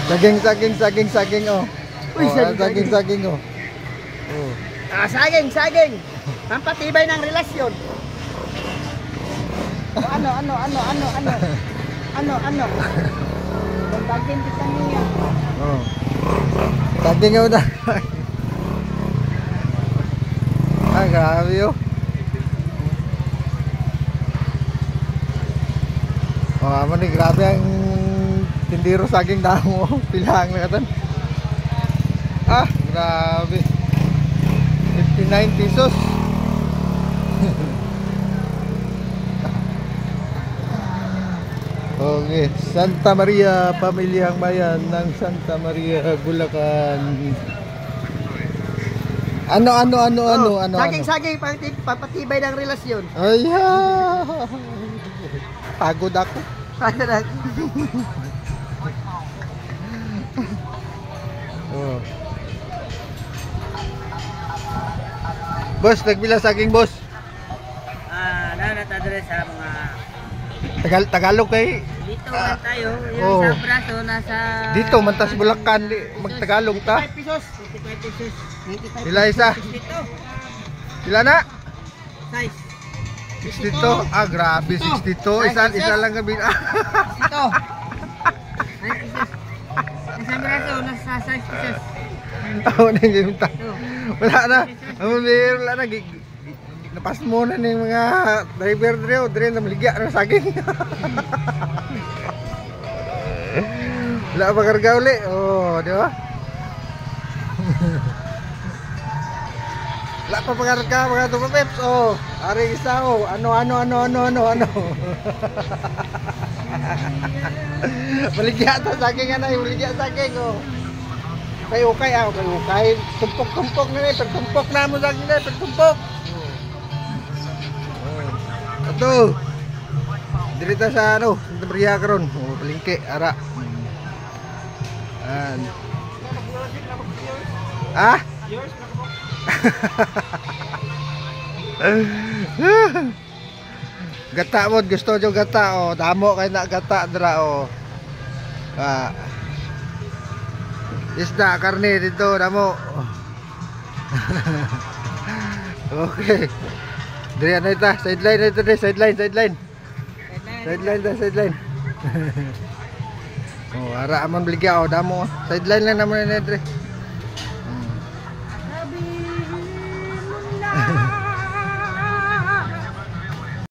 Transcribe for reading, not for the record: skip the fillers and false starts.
Saging oh. Uy, saging oh. Oh. Saging. Pampatibay ng relasyon. Ano? Saging kita niya. Oh. Saging oh na. Grabe oh. Ano ni grabe ang tindiro saging damo. Pilang na katan. Grabe. 59 pesos. Okay, Santa Maria, Pamilyang Bayan ng Santa Maria, Bulacan. Ano? Saging, papatibay ng relasyon. Ay, pagod ako. Oh. Boss, nagbila saging, boss. Natadres sa mga Tagalog kay dito man tayo, yung sa braso nasa dito man tas Bulacan, magtagalog ta. 25 pesos. 25 Ila isa? Ila na? Size. 62. Grabe 62. Isa lang gabi. Ito. Nasa braso nasa 6 pesos. Nang gimta. Wala na. Wala na. Napas mo na ng mga driver dire na maligya ng saging. Wala pa karga uli. Oh, di ba? Wala pa pakarga mga tupa peps. Oh, ari isa oh. Ano. Maligya ta saging ana, maligya saging oh. Okay. Tumpok na ni, tumpok na mo saging na, tumpok. Ito. Dirita sa Santa Maria karon. Oh, palengke ara. Gata mo, gusto nyo gata oh. Damo kay na gata dra oh. Isda, karne dito, damo. Okay. Dari ano ito? Sideline ito deh, sideline. Oh, ara aman beligya oh, damo. Sideline lang naman ito deh.